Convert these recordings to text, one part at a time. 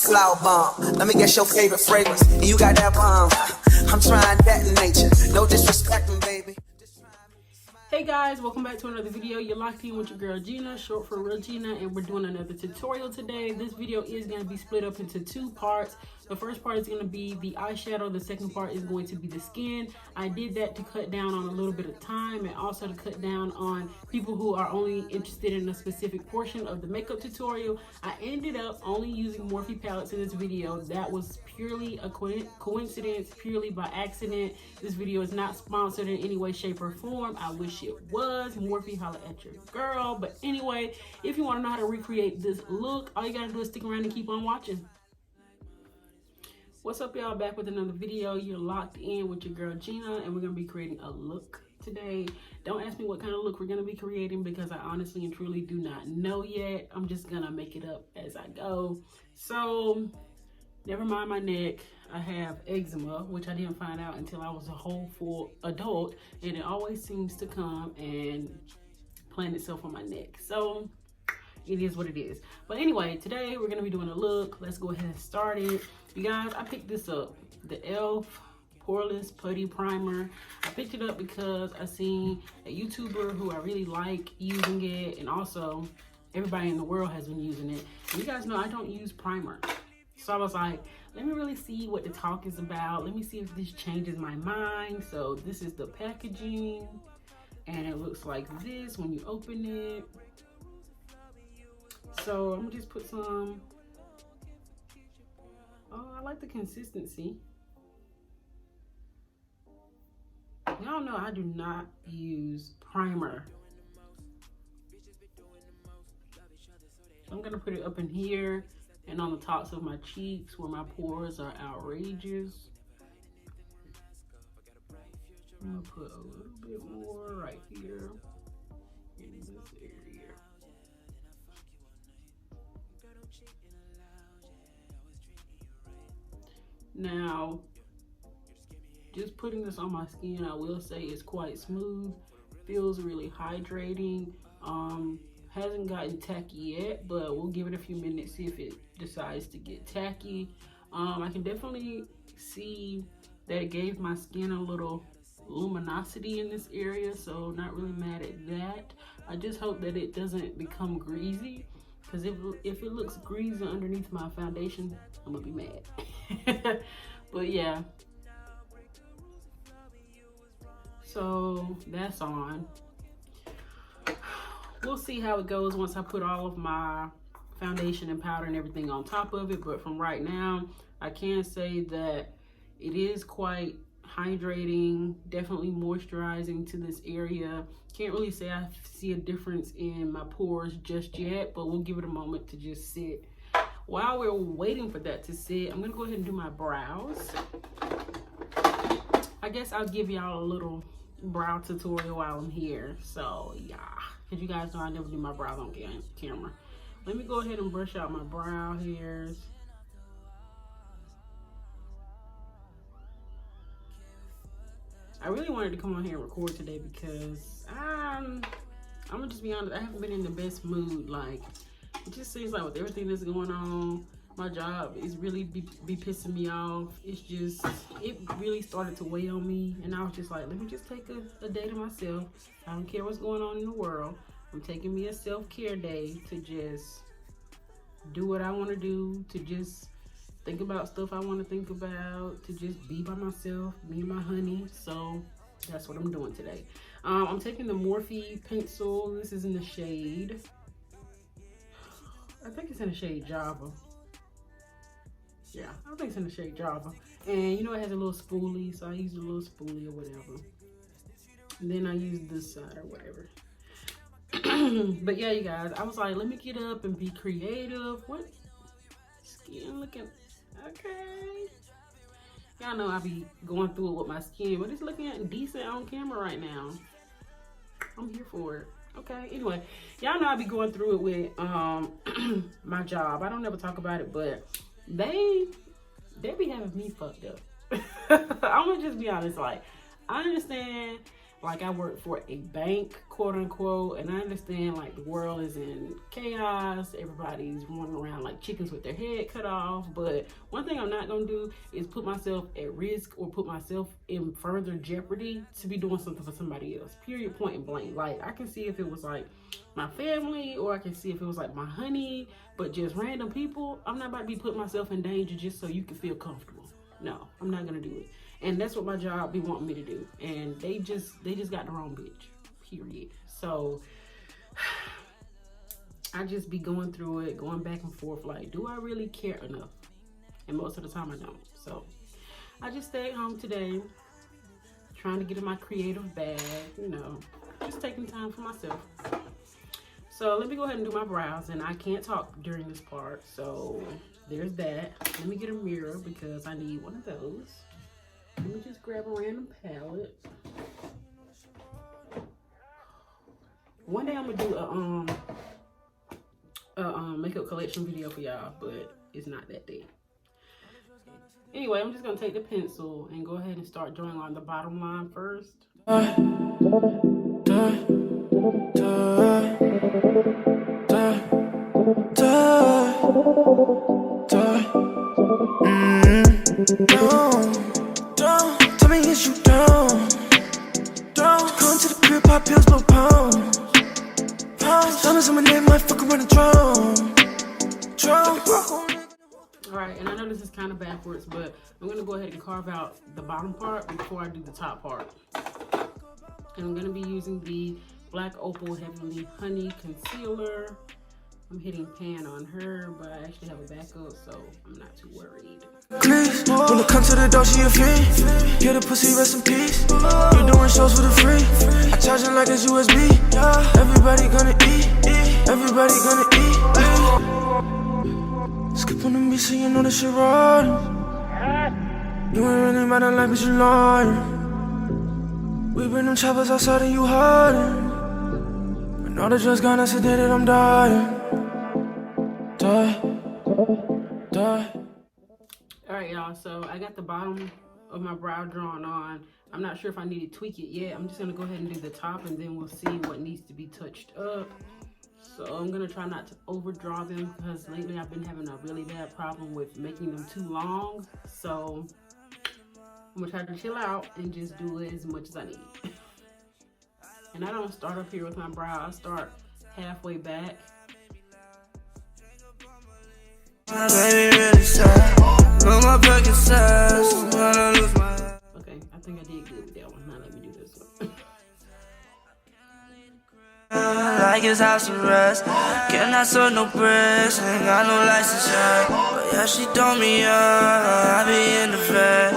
flower bomb. Let me guess your favorite fragrance. And you got that bomb. I'm trying that in nature. No disrespecting, baby. Hey guys, welcome back to another video. You're locked in with your girl Gina, short for Real Gina, and we're doing another tutorial today. This video is going to be split up into two parts. The first part is going to be the eyeshadow. The second part is going to be the skin. I did that to cut down on a little bit of time and also to cut down on people who are only interested in a specific portion of the makeup tutorial. I ended up only using Morphe palettes in this video. That was purely a coincidence, purely by accident. This video is not sponsored in any way, shape, or form. I wish it was. Morphe, holla at your girl. But anyway, if you want to know how to recreate this look, all you gotta do is stick around and keep on watching. What's up, y'all? Back with another video. You're locked in with your girl Gina, and we're gonna be creating a look today. Don't ask me what kind of look we're gonna be creating because I honestly and truly do not know yet. I'm just gonna make it up as I go. So never mind my neck. I have eczema, which I didn't find out until I was a whole full adult, and it always seems to come and plant itself on my neck. So it is what it is. But anyway, today we're gonna be doing a look. Let's go ahead and start it. You guys, I picked this up, the e.l.f. Poreless Putty Primer. I picked it up because I seen a YouTuber who I really like using it, and also everybody in the world has been using it. And you guys know I don't use primer. So I was like, let me really see what the talk is about. Let me see if this changes my mind. So this is the packaging, and it looks like this when you open it. So I'm gonna just put some, oh, I like the consistency. Y'all know I do not use primer. I'm gonna put it up in here and on the tops of my cheeks where my pores are outrageous. I'm gonna put a little bit more right here in this area. Now, just putting this on my skin, I will say it's quite smooth, feels really hydrating. Hasn't gotten tacky yet, but we'll give it a few minutes, see if it decides to get tacky. I can definitely see that it gave my skin a little luminosity in this area, so not really mad at that. I just hope that it doesn't become greasy, because if it looks greasy underneath my foundation, I'm gonna be mad. But yeah, so that's on. We'll see how it goes once I put all of my foundation and powder and everything on top of it, but from right now I can say that it is quite hydrating, definitely moisturizing to this area. Can't really say I see a difference in my pores just yet, but we'll give it a moment to just sit. While we're waiting for that to sit, I'm gonna go ahead and do my brows. I guess I'll give y'all a little brow tutorial while I'm here. So yeah, because you guys know I never do my brows on camera. Let me go ahead and brush out my brow hairs. I really wanted to come on here and record today because I'm gonna just be honest, I haven't been in the best mood. Like, it just seems like with everything that's going on, my job is really be pissing me off. It's just, it really started to weigh on me, and I was just like, let me just take a day to myself. I don't care what's going on in the world. I'm taking me a self-care day to just do what I want to do, to just think about stuff I want to think about, to just be by myself, me and my honey. So that's what I'm doing today. I'm taking the Morphe pencil. This is in the shade, I think it's in the shade Java. Yeah, I think it's in the shade Java. And you know, it has a little spoolie, so I use a little spoolie or whatever. And then I use this side or whatever. But yeah, you guys, I was like, let me get up and be creative. What? Skin looking okay. Y'all know I be going through it with my skin, but it's looking decent on camera right now. I'm here for it. Okay, anyway, y'all know I be going through it with my job. I don't ever talk about it, but they be having me fucked up. I'm gonna just be honest. Like, I understand like I work for a bank, quote unquote, and I understand like the world is in chaos. Everybody's running around like chickens with their head cut off. But one thing I'm not gonna do is put myself at risk or put myself in further jeopardy to be doing something for somebody else. Period, point and blank. Like I can see if it was like my family, or I can see if it was like my honey, but just random people, I'm not about to be putting myself in danger just so you can feel comfortable. No, I'm not gonna do it. And that's what my job be wanting me to do. And they just got the wrong bitch. Period. So I just be going through it, going back and forth, like, do I really care enough? And most of the time I don't. So I just stayed home today, trying to get in my creative bag, you know, just taking time for myself. So let me go ahead and do my brows, and I can't talk during this part, so there's that. Let me get a mirror because I need one of those. Let me just grab a random palette. One day I'm gonna do a makeup collection video for y'all, but it's not that day. Anyway, I'm just gonna take the pencil and go ahead and start drawing on the bottom line first. Don't tell me is you don't come to the crib, pop pills, blow pounds. Diamonds on my neck, might fuck around a drone. Alright, and I know this is kind of backwards, but I'm gonna go ahead and carve out the bottom part before I do the top part. And I'm gonna be using the Black Opal Heavenly Honey Concealer. I'm hitting pan on her, but I actually have a backup, so I'm not too worried. Please, when it comes to the door, she a fiend. Get a pussy, rest in peace. You doing shows for the free. I charge it like it's USB. Everybody gonna eat. Everybody gonna eat. Skip on the beat so you know that shit right. You ain't really matter like, but you lying. We bring them choppers outside and you hiding. When all the drugs gone, I sedated, I'm dying. Alright y'all, so I got the bottom of my brow drawn on. I'm not sure if I need to tweak it yet. I'm just going to go ahead and do the top, and then we'll see what needs to be touched up. So I'm going to try not to overdraw them because lately I've been having a really bad problem with making them too long. So I'm going to try to chill out and just do it as much as I need. And I don't start up here with my brow. I start halfway back. Baby, really sad. No, my pocket size. Okay, I think I did good with that one. Now let me do this one. Like his house arrest. Cannot serve no press. Ain't got no license yet. But yeah, she told me, I be in the vet.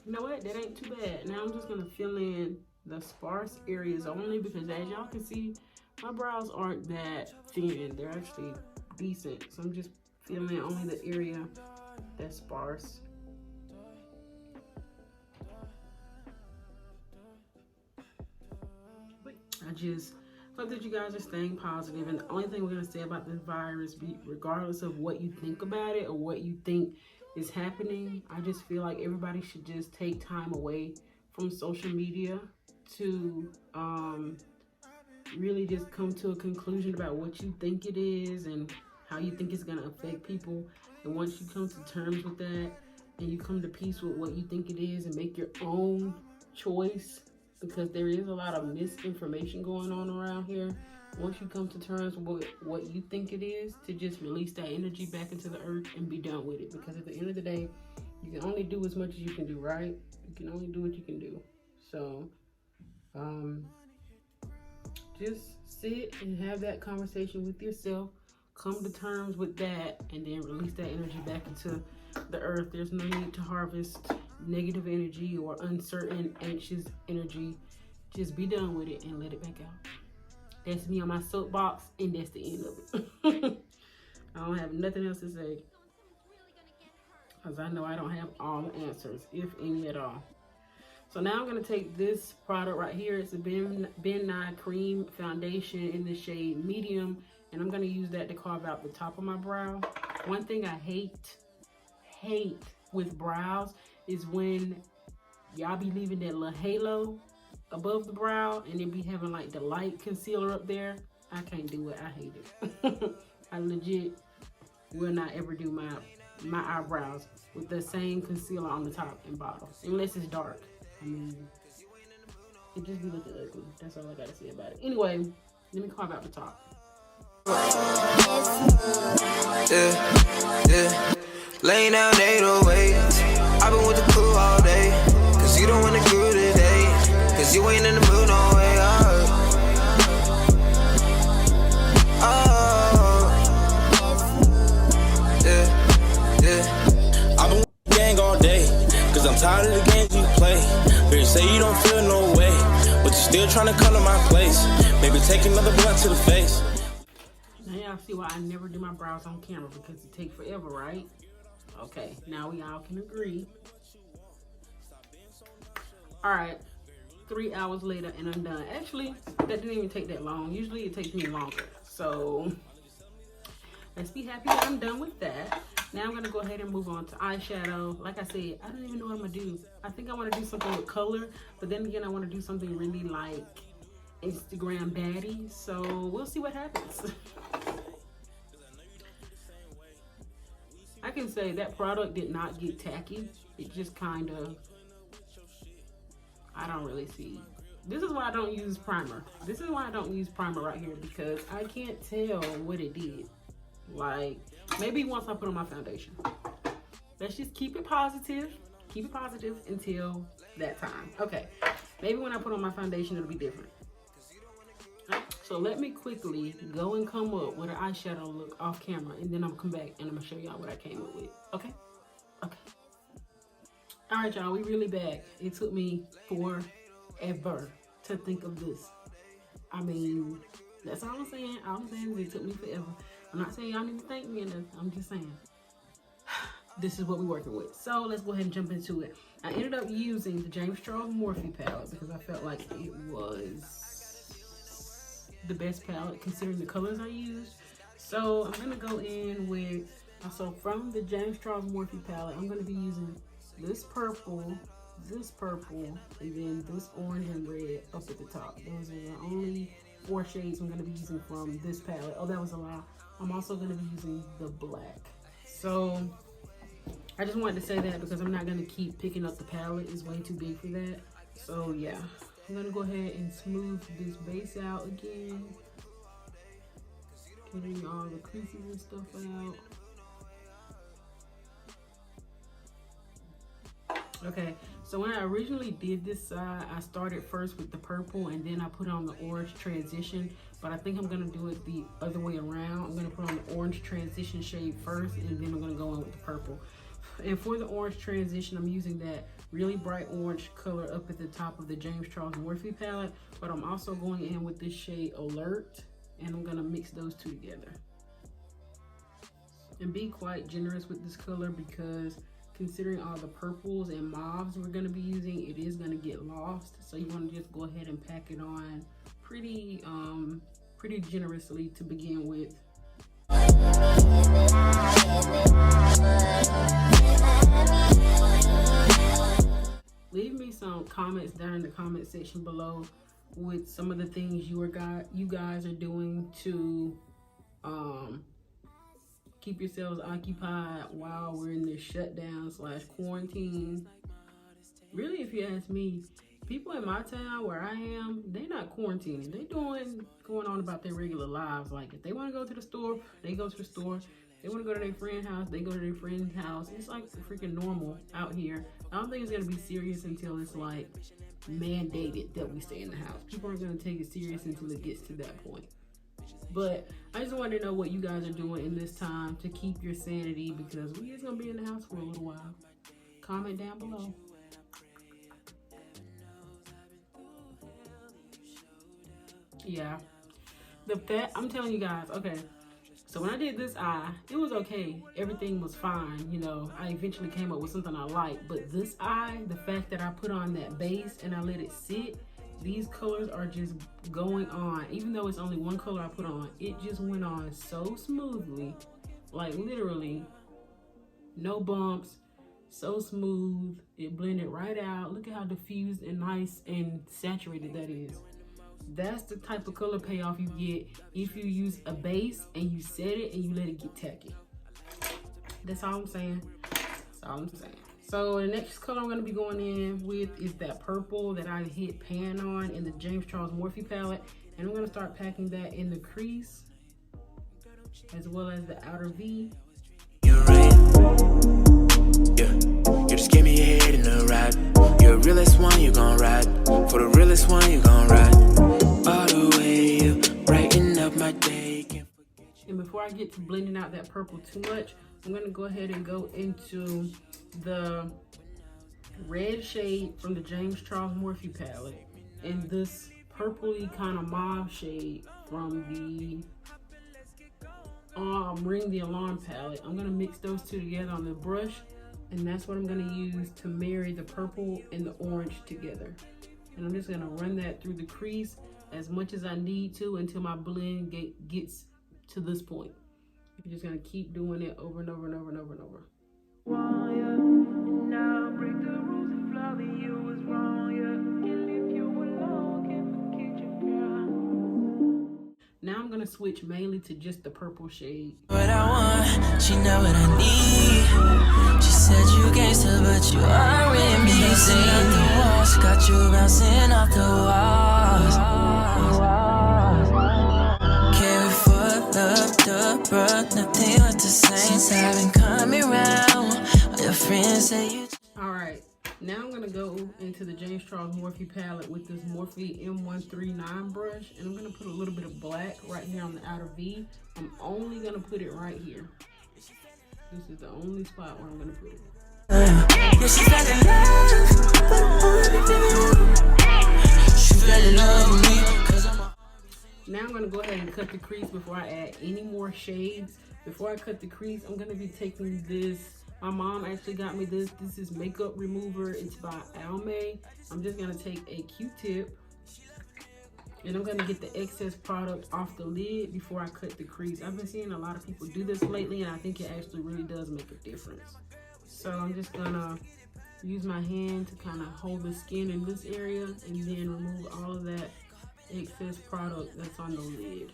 You know what? That ain't too bad. Now I'm just going to fill in the sparse areas only because as y'all can see, my brows aren't that thin. They're actually decent. So I'm just filling in only the area that's sparse. I just hope that you guys are staying positive. And the only thing we're going to say about this virus, regardless of what you think about it or what you think is happening, I just feel like everybody should just take time away from social media to really just come to a conclusion about what you think it is and how you think it's going to affect people. And once you come to terms with that and you come to peace with what you think it is and make your own choice, because there is a lot of misinformation going on around here. Once you come to terms with what you think it is, to just release that energy back into the earth and be done with it. Because at the end of the day, you can only do as much as you can do, right? You can only do what you can do. So, just sit and have that conversation with yourself. Come to terms with that and then release that energy back into the earth. There's no need to harvest negative energy or uncertain, anxious energy. Just be done with it and let it back out. That's me on my soapbox, and that's the end of it. I don't have nothing else to say because I know I don't have all the answers, if any at all. So now I'm going to take this product right here. It's a Nye Creme Foundation in the shade medium, and I'm going to use that to carve out the top of my brow. One thing I hate with brows is when y'all be leaving that little halo above the brow and it be having like the light concealer up there. I can't do it. I hate it. I legit will not ever do my eyebrows with the same concealer on the top and bottom unless it's dark. I mean, it just be looking ugly. That's all I gotta say about it. Anyway, let me carve out the top. Yeah. Laying down 808. I've been with the crew all day. Cause you don't want to crew today. Cause you ain't in the mood no way. I've been with the gang all day. Cause I'm tired of the games you play. Bitch, say you don't feel no way. But you still trying to come to my place. Maybe take another blunt to the face. Now y'all see why I never do my brows on camera, because it takes forever, right? Okay, now we all can agree. Alright, 3 hours later and I'm done. Actually, that didn't even take that long. Usually it takes me longer. So, let's be happy that I'm done with that. Now I'm going to go ahead and move on to eyeshadow. Like I said, I don't even know what I'm going to do. I think I want to do something with color, but then again, I want to do something really like Instagram baddie. So, we'll see what happens. I can say that product did not get tacky. It just kind of, I don't really see. This is why I don't use primer. This is why I don't use primer right here, because I can't tell what it did. Like, maybe once I put on my foundation. Let's just keep it positive. Keep it positive until that time. Okay, maybe when I put on my foundation, it'll be different. So let me quickly go and come up with an eyeshadow look off camera, and then I'm gonna come back and I'm gonna show y'all what I came up with. Okay? Okay. All right, y'all, we really back. It took me forever to think of this. I mean, that's all I'm saying. All I'm saying is it took me forever. I'm not saying y'all need to thank me enough. I'm just saying this is what we're working with. So let's go ahead and jump into it. I ended up using the JamesCharlesXMorphe palette because I felt like it was the best palette considering the colors I used. So I'm gonna go in with, so from the JamesCharlesXMorphe palette, I'm gonna be using this purple, and then this orange and red up at the top. Those are the only 4 shades I'm gonna be using from this palette. Oh, that was a lie. I'm also gonna be using the black. So I just wanted to say that because I'm not gonna keep picking up the palette. It's way too big for that. So yeah. I'm gonna go ahead and smooth this base out again. Getting all the creases and stuff out. Okay, so when I originally did this side, I started first with the purple and then I put on the orange transition. But I think I'm gonna do it the other way around. I'm gonna put on the orange transition shade first and then I'm gonna go in with the purple. And for the orange transition, I'm using that really bright orange color up at the top of the JamesCharlesXMorphe palette, but I'm also going in with this shade Alert, and I'm gonna mix those two together. And be quite generous with this color because considering all the purples and mauves we're gonna be using, it is gonna get lost. So you wanna just go ahead and pack it on pretty generously to begin with. Leave me some comments down in the comment section below with some of the things you guys are doing to keep yourselves occupied while we're in this shutdown / quarantine. Really, if you ask me, people in my town where I am, they're not quarantining. They're going on about their regular lives. Like if they want to go to the store, they go to the store. They want to go to their friend's house, they go to their friend's house. It's like freaking normal out here. I don't think it's going to be serious until it's like mandated that we stay in the house. People aren't going to take it serious until it gets to that point. But I just wanted to know what you guys are doing in this time to keep your sanity, because we just going to be in the house for a little while. Comment down below. Yeah. I'm telling you guys, okay. So when I did this eye, it was okay. Everything was fine, you know. I eventually came up with something I like. But this eye, the fact that I put on that base and I let it sit, these colors are just going on. Even though it's only one color I put on, it just went on so smoothly. Like literally, no bumps, So smooth. It blended right out. Look at how diffused and nice and saturated that is. That's the type of color payoff you get if you use a base and you set it and you let it get tacky. That's all I'm saying. That's all I'm saying. So the next color I'm going to be going in with is that purple that I hit pan on in the JamesCharlesXMorphe palette. And I'm going to start packing that in the crease as well as the outer V. You're right. Yeah. You just give me your head in the ride. You're the realest one, you gon' ride. For the realest one, you gon' ride. All the way, you brighten up my day. And before I get to blending out that purple too much, I'm gonna go ahead and go into the red shade from the JamesCharlesXMorphe palette and this purpley kind of mauve shade from the Ring the Alarm palette. I'm gonna mix those two together on the brush, and that's what I'm gonna use to marry the purple and the orange together. And I'm just gonna run that through the crease as much as I need to until my blend gets to this point. You're just gonna keep doing it over and over and over and over and over. Now I'm gonna switch mainly to just the purple shade. What I want, she know what I need. She said you gangster, but you are with me. Bouncing off the walls, got you bouncing off the walls. Carry foot up the brook, nothing but the same. Since I've been coming round, all your friends say you. All right, now I'm gonna go into the JamesCharlesXMorphe palette with this Morphe M139 brush, and I'm gonna put a little bit of black right here on the outer V. I'm only gonna put it right here. This is the only spot where I'm gonna put it. Yeah, she fell in love, but I wanna be. She fell in love with me, 'cause I'm a... Now I'm gonna go ahead and cut the crease before I add any more shades. Before I cut the crease, I'm gonna be taking this. My mom actually got me this. This is makeup remover. It's by Almay. I'm just gonna take a Q-tip and I'm gonna get the excess product off the lid before I cut the crease. I've been seeing a lot of people do this lately, and I think it actually really does make a difference. So I'm just gonna use my hand to kind of hold the skin in this area and then remove all of that excess product that's on the lid.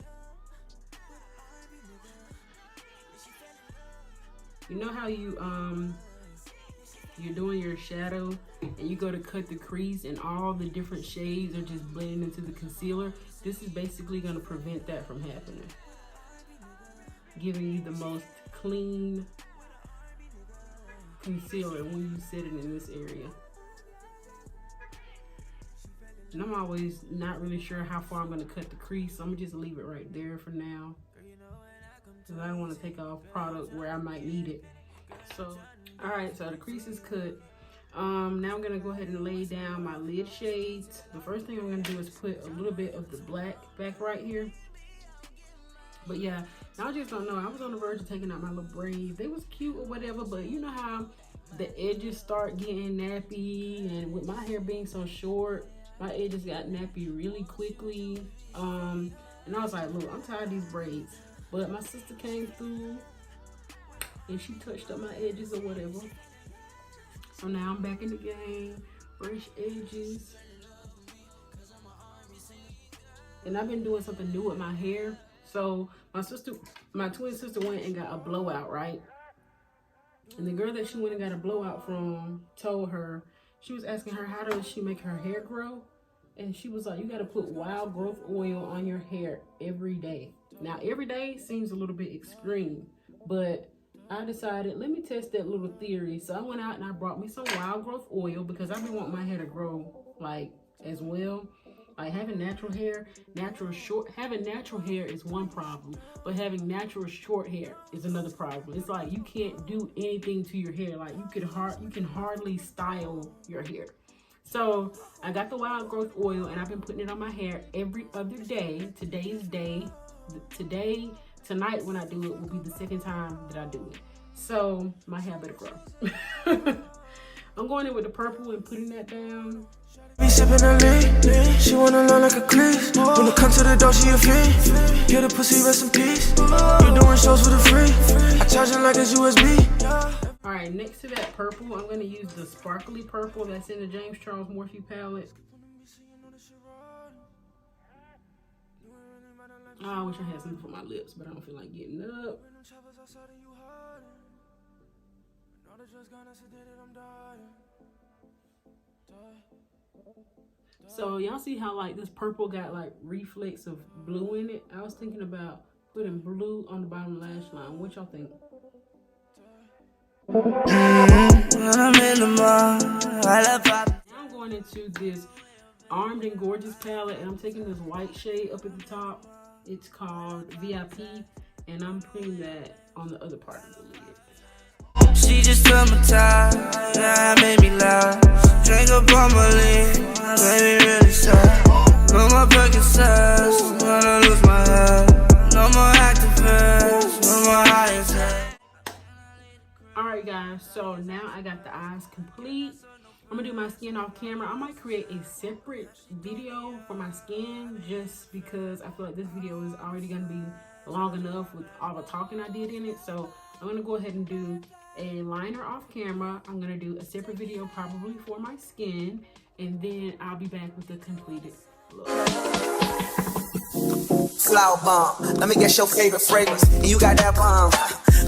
You know how you're doing your shadow and you go to cut the crease and all the different shades are just blending into the concealer? This is basically going to prevent that from happening, giving you the most clean concealer when you set it in this area. And I'm always not really sure how far I'm going to cut the crease, so I'm going to just leave it right there for now, because I don't want to take off product where I might need it. So, all right, so the crease is cut. Now I'm gonna go ahead and lay down my lid shades. The first thing I'm gonna do is put a little bit of the black back right here. But yeah, I just don't know. I was on the verge of taking out my little braids. They was cute or whatever, but you know how the edges start getting nappy, and with my hair being so short, my edges got nappy really quickly. And I was like, look, I'm tired of these braids. But my sister came through and she touched up my edges or whatever. So now I'm back in the game, fresh edges. And I've been doing something new with my hair. So my twin sister went and got a blowout, right? And the girl that she went and got a blowout from told her, she was asking her, how does she make her hair grow? And she was like, you gotta put wild growth oil on your hair every day. Now, every day seems a little bit extreme, but I decided, let me test that little theory. So I went out and I brought me some wild growth oil, because I've been wanting my hair to grow like as well. Like having natural hair, having natural hair is one problem, but having natural short hair is another problem. It's like you can't do anything to your hair. Like you can hardly style your hair. So I got the wild growth oil and I've been putting it on my hair every other day. Tonight when I do it will be the second time that I do it. So my hair better grow. I'm going in with the purple and putting that down. Be sipping a lean, she wanna learn like a cleave. When it comes to the door, she a fiend. Get the pussy, rest in peace. You doing shows for the free. I charge it like it's USB. All right, next to that purple, I'm gonna use the sparkly purple that's in the JamesCharlesXMorphe palette. Oh, I wish I had something for my lips, but I don't feel like getting up. So y'all see how like this purple got like reflex of blue in it? I was thinking about putting blue on the bottom lash line. What y'all think? Now I'm going into this Armed and Gorgeous palette, and I'm taking this white shade up at the top. It's called V.I.P, and I'm putting that on the other part of the lid. She just took my time, yeah, made me laugh. Drink up on my lean, made me really sad. No more Percocets, gonna lose my head. No more activists, no more high. Alright guys, so now I got the eyes complete. I'm gonna do my skin off camera. I might create a separate video for my skin just because I feel like this video is already gonna be long enough with all the talking I did in it. So I'm gonna go ahead and do a liner off camera. I'm gonna do a separate video probably for my skin, and then I'll be back with the completed look. Flower bomb, let me guess your favorite fragrance. And you got that bomb.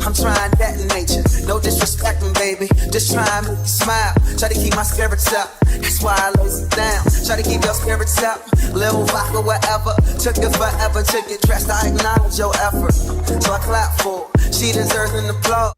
I'm trying that in nature. No disrespecting, baby. Just try and make you smile. Try to keep my spirits up. That's why I lays it down. Try to keep your spirits up. Little vodka, whatever. Took it forever to get dressed. I acknowledge your effort. So I clap for her. She deserves an applause.